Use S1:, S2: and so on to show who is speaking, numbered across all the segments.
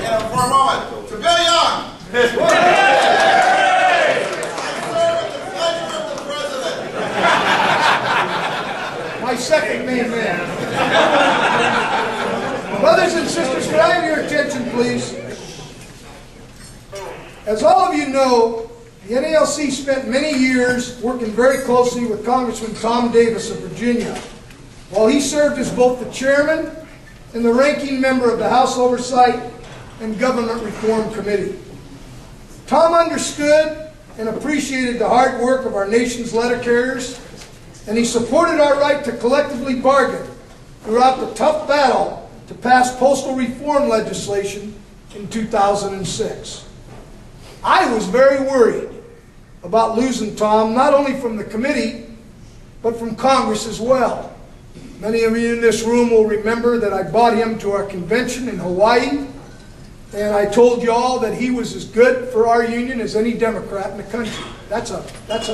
S1: for a moment to Bill Young. I serve at the pleasure of the President.
S2: My second main man. Brothers and sisters, could I have your attention, please? As all of you know, the NALC spent many years working very closely with Congressman Tom Davis of Virginia, while he served as both the chairman and the ranking member of the House Oversight and Government Reform Committee. Tom understood and appreciated the hard work of our nation's letter carriers, and he supported our right to collectively bargain throughout the tough battle to pass postal reform legislation in 2006. I was very worried about losing Tom, not only from the committee, but from Congress as well. Many of you in this room will remember that I brought him to our convention in Hawaii, and I told you all that he was as good for our union as any Democrat in the country. That's a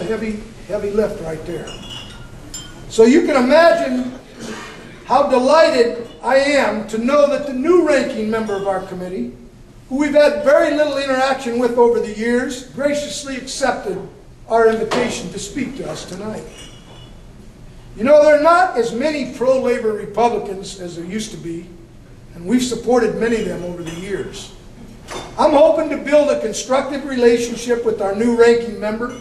S2: heavy lift right there. So you can imagine how delighted I am to know that the new ranking member of our committee, who we've had very little interaction with over the years, graciously accepted our invitation to speak to us tonight. You know, there are not as many pro-labor Republicans as there used to be, and we've supported many of them over the years. I'm hoping to build a constructive relationship with our new ranking member,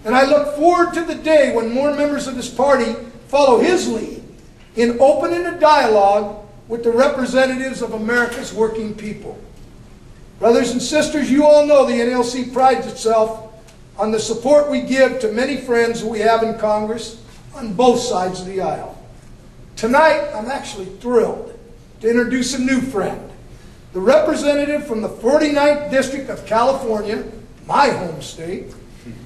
S2: and I look forward to the day when more members of this party follow his lead in opening a dialogue with the representatives of America's working people. Brothers and sisters, you all know the NLC prides itself on the support we give to many friends we have in Congress on both sides of the aisle. Tonight, I'm actually thrilled to introduce a new friend, the representative from the 49th District of California, my home state,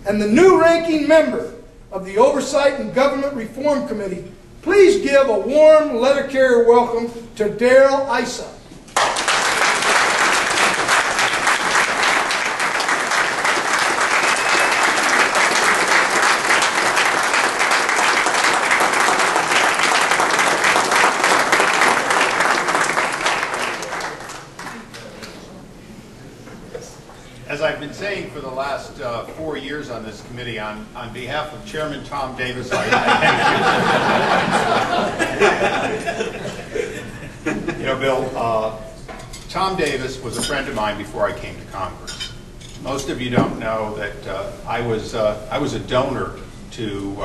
S2: and the new ranking member of the Oversight and Government Reform Committee. Please give a warm letter carrier welcome to Darrell Issa.
S3: As I've been saying for the last 4 years on this committee, on behalf of Chairman Tom Davis, I thank you. You know, Bill, Tom Davis was a friend of mine before I came to Congress. Most of you don't know that I was a donor to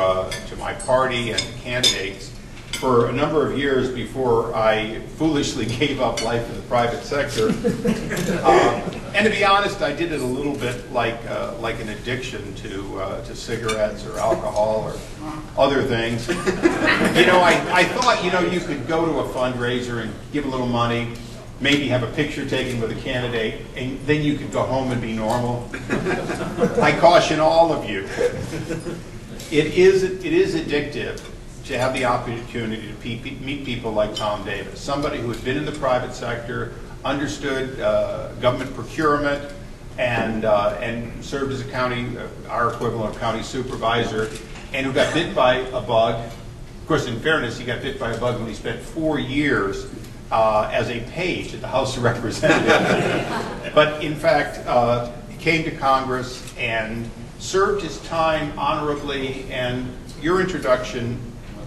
S3: my party and candidates for a number of years before I foolishly gave up life in the private sector. And to be honest, I did it a little bit like an addiction to cigarettes or alcohol or other things. You know, I thought, you know, you could go to a fundraiser and give a little money, maybe have a picture taken with a candidate, and then you could go home and be normal. I caution all of you, it is addictive to have the opportunity to meet people like Tom Davis, somebody who had been in the private sector, understood government procurement, and served as a county, our equivalent of county supervisor, and who got bit by a bug. Of course, in fairness, he got bit by a bug when he spent 4 years as a page at the House of Representatives. But in fact, he came to Congress and served his time honorably, and your introduction,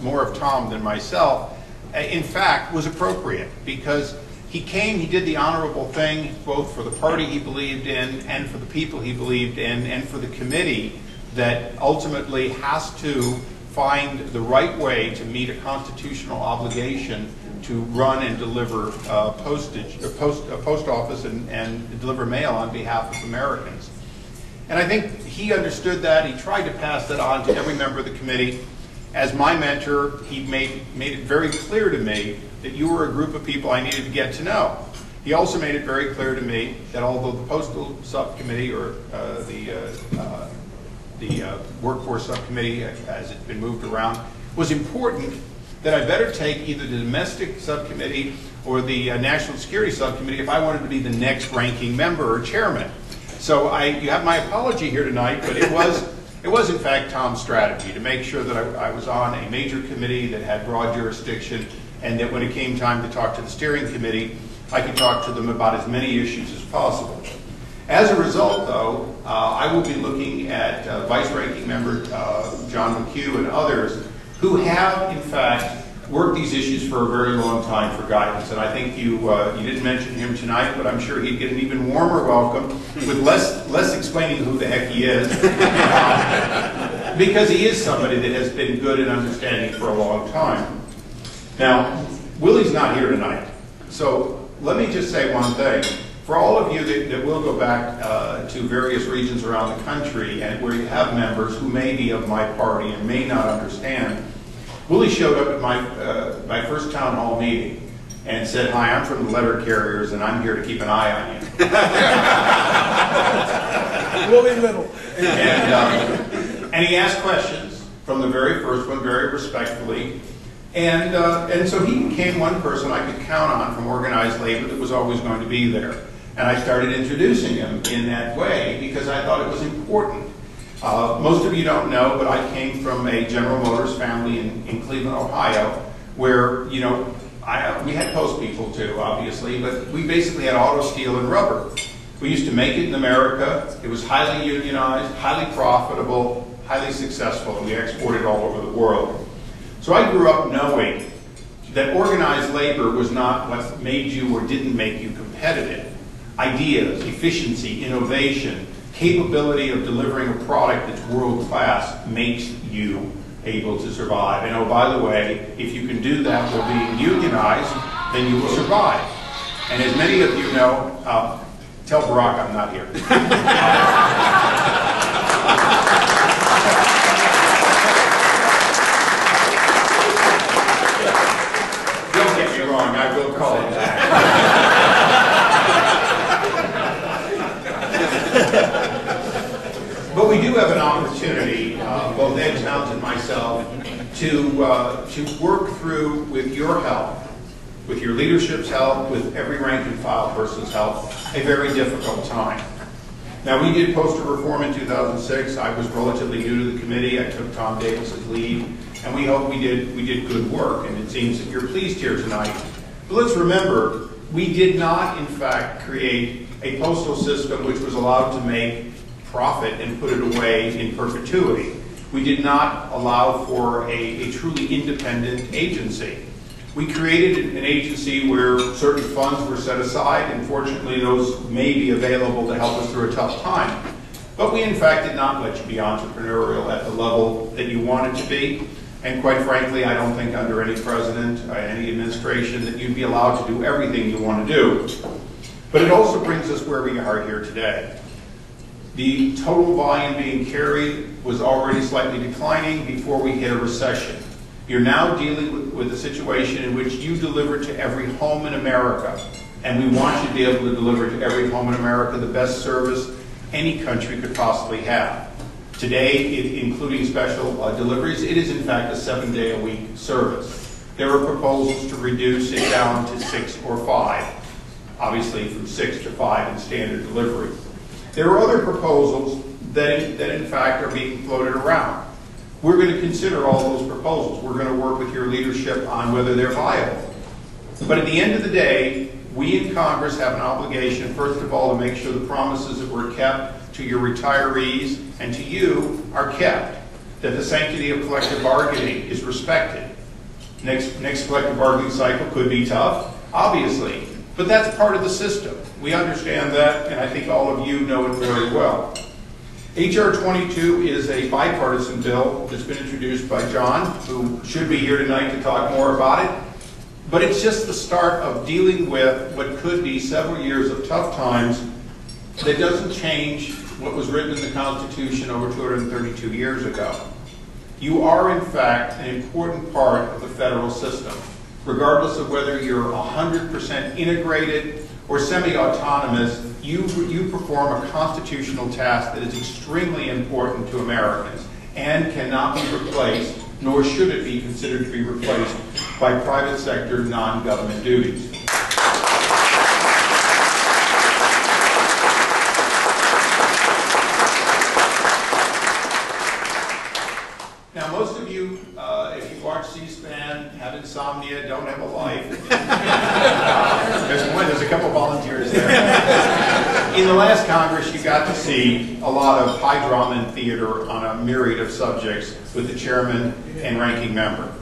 S3: more of Tom than myself, in fact, was appropriate, because he came, he did the honorable thing, both for the party he believed in, and for the people he believed in, and for the committee that ultimately has to find the right way to meet a constitutional obligation to run and deliver post office and deliver mail on behalf of Americans. And I think he understood that. He tried to pass that on to every member of the committee. As my mentor, he made it very clear to me that you were a group of people I needed to get to know. He also made it very clear to me that although the Postal Subcommittee, or the Workforce Subcommittee, as it's been moved around, was important, that I better take either the Domestic Subcommittee or the National Security Subcommittee if I wanted to be the next ranking member or chairman. So you have my apology here tonight, but it was in fact Tom's strategy to make sure that I was on a major committee that had broad jurisdiction, and that when it came time to talk to the steering committee, I could talk to them about as many issues as possible. As a result, though, I will be looking at Vice Ranking Member John McHugh and others who have, in fact, worked these issues for a very long time for guidance. And I think you didn't mention him tonight, but I'm sure he'd get an even warmer welcome with less explaining who the heck he is. Because he is somebody that has been good in understanding for a long time. Now, Willie's not here tonight. So let me just say one thing. For all of you that will go back to various regions around the country and where you have members who may be of my party and may not understand, Willie showed up at my first town hall meeting and said, "Hi, I'm from the letter carriers and I'm here to keep an eye on you."
S2: Willie Little.
S3: And he asked questions from the very first one, very respectfully. And so he became one person I could count on from organized labor that was always going to be there. And I started introducing him in that way because I thought it was important. Most of you don't know, but I came from a General Motors family in Cleveland, Ohio, where, you know, we had post people too, obviously, but we basically had auto, steel, and rubber. We used to make it in America. It was highly unionized, highly profitable, highly successful, and we exported all over the world. So I grew up knowing that organized labor was not what made you or didn't make you competitive. Ideas, efficiency, innovation, capability of delivering a product that's world-class makes you able to survive. And oh, by the way, if you can do that while being unionized, then you will survive. And as many of you know, tell Barack I'm not here. Don't get me wrong, I will call him back. But we do have an opportunity, both Ed Towns and myself, to work through, with your help, with your leadership's help, with every rank and file person's help, a very difficult time. Now, we did postal reform in 2006. I was relatively new to the committee. I took Tom Davis's lead, and we hope we did good work. And it seems that you're pleased here tonight. But let's remember, we did not, in fact, create a postal system which was allowed to make profit and put it away in perpetuity. We did not allow for a truly independent agency. We created an agency where certain funds were set aside, and fortunately those may be available to help us through a tough time. But we in fact did not let you be entrepreneurial at the level that you wanted to be. And quite frankly, I don't think under any president, any administration, that you'd be allowed to do everything you want to do. But it also brings us where we are here today. The total volume being carried was already slightly declining before we hit a recession. You're now dealing with a situation in which you deliver to every home in America, and we want you to be able to deliver to every home in America the best service any country could possibly have. Today, including special deliveries, it is in fact a 7-day-a-week service. There are proposals to reduce it down to 6 or 5, obviously from 6 to 5 in standard delivery. There are other proposals that in fact are being floated around. We're going to consider all those proposals. We're going to work with your leadership on whether they're viable. But at the end of the day, we in Congress have an obligation, first of all, to make sure the promises that were kept to your retirees and to you are kept, that the sanctity of collective bargaining is respected. Next collective bargaining cycle could be tough, obviously, but that's part of the system. We understand that, and I think all of you know it very well. H.R. 22 is a bipartisan bill that's been introduced by John, who should be here tonight to talk more about it. But it's just the start of dealing with what could be several years of tough times that doesn't change what was written in the Constitution over 232 years ago. You are, in fact, an important part of the federal system, regardless of whether you're 100% integrated or semi-autonomous. You perform a constitutional task that is extremely important to Americans and cannot be replaced, nor should it be considered to be replaced by private sector non-government duties. Now, most of you, if you watch C-SPAN, have insomnia, don't have a life. There's a In the last Congress, you got to see a lot of high drama and theater on a myriad of subjects with the chairman and ranking member.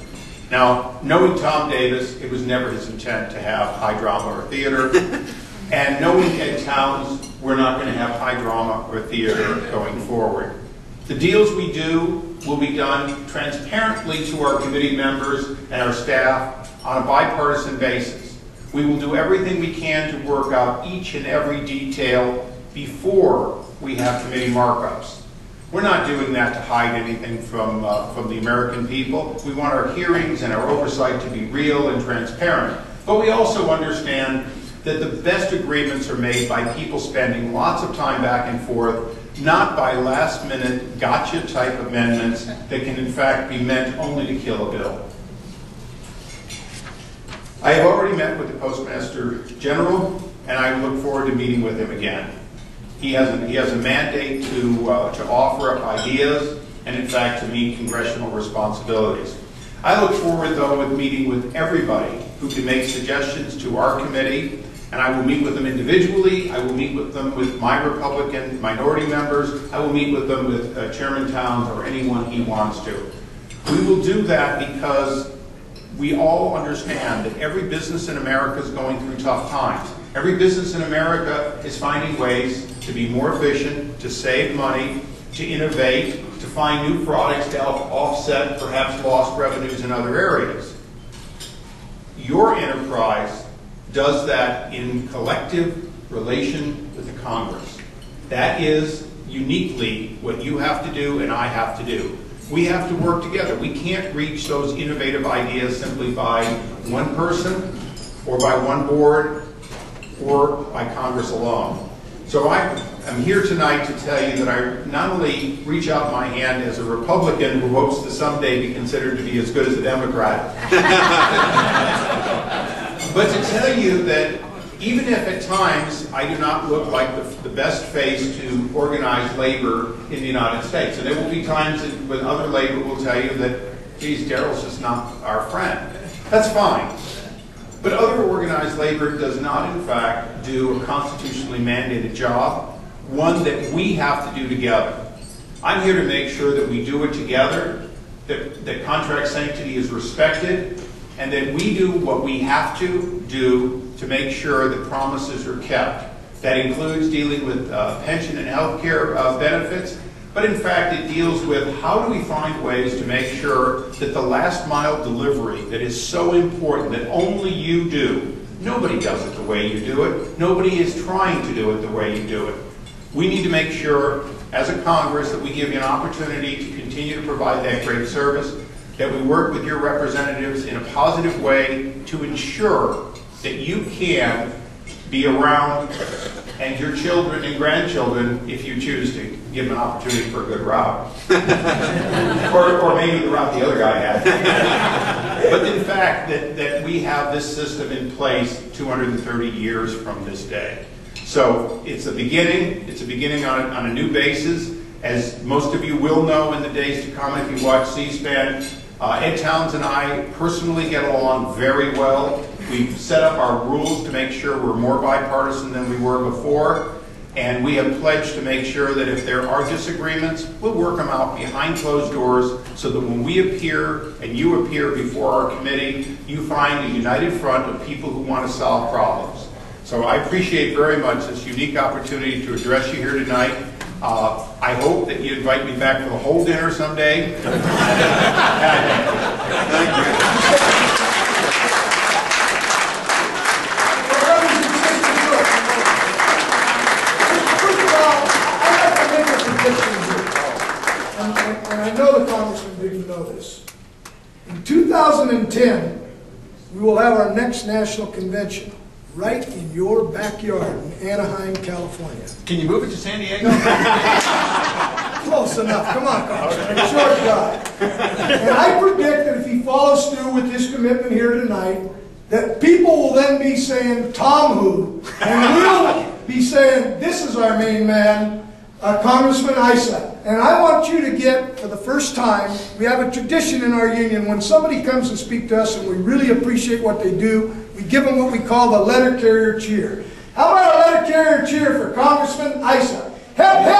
S3: Now, knowing Tom Davis, it was never his intent to have high drama or theater. And knowing Ed Towns, we're not going to have high drama or theater going forward. The deals we do will be done transparently to our committee members and our staff on a bipartisan basis. We will do everything we can to work out each and every detail before we have committee markups. We're not doing that to hide anything from the American people. We want our hearings and our oversight to be real and transparent. But we also understand that the best agreements are made by people spending lots of time back and forth, not by last-minute gotcha-type amendments that can in fact be meant only to kill a bill. I have already met with the Postmaster General, and I look forward to meeting with him again. He has a mandate to offer up ideas and in fact to meet congressional responsibilities. I look forward though with meeting with everybody who can make suggestions to our committee, and I will meet with them individually. I will meet with them with my Republican minority members. I will meet with them with Chairman Towns or anyone he wants to. We will do that because we all understand that every business in America is going through tough times. Every business in America is finding ways to be more efficient, to save money, to innovate, to find new products to help offset perhaps lost revenues in other areas. Your enterprise does that in collective relation with the Congress. That is uniquely what you have to do and I have to do. We have to work together. We can't reach those innovative ideas simply by one person or by one board or by Congress alone. So I'm here tonight to tell you that I not only reach out my hand as a Republican who hopes to someday be considered to be as good as a Democrat, but to tell you that even if at times I do not look like the best face to organize labor in the United States, and there will be times when other labor will tell you that, geez, Daryl's just not our friend. That's fine. But other organized labor does not, in fact, do a constitutionally mandated job, one that we have to do together. I'm here to make sure that we do it together, that contract sanctity is respected, and that we do what we have to do to make sure that promises are kept. That includes dealing with pension and health care benefits, but in fact it deals with how do we find ways to make sure that the last mile delivery that is so important, that only you do, nobody does it the way you do it, nobody is trying to do it the way you do it. We need to make sure as a Congress that we give you an opportunity to continue to provide that great service, that we work with your representatives in a positive way to ensure that you can be around and your children and grandchildren, if you choose to give them an opportunity for a good route. or maybe the route the other guy had. But in fact, that we have this system in place 230 years from this day. So it's a beginning. It's a beginning on a new basis. As most of you will know in the days to come if you watch C-SPAN, Ed Towns and I personally get along very well. We've set up our rules to make sure we're more bipartisan than we were before, and we have pledged to make sure that if there are disagreements, we'll work them out behind closed doors so that when we appear and you appear before our committee, you find a united front of people who want to solve problems. So I appreciate very much this unique opportunity to address you here tonight. I hope that you invite me back for the whole dinner someday. Thank you.
S2: And I know the Congressman didn't know this. In 2010, we will have our next national convention right in your backyard in Anaheim, California.
S3: Can you move it to San Diego?
S2: Close enough. Come on, Congressman. Short guy. And I predict that if he follows through with his commitment here tonight, that people will then be saying, Tom who? And we'll be saying, this is our main man, Congressman Issa. And I want you to get, for the first time, we have a tradition in our union, when somebody comes and speaks to us and we really appreciate what they do, we give them what we call the letter carrier cheer. How about a letter carrier Congressman Issa. Hip, hip!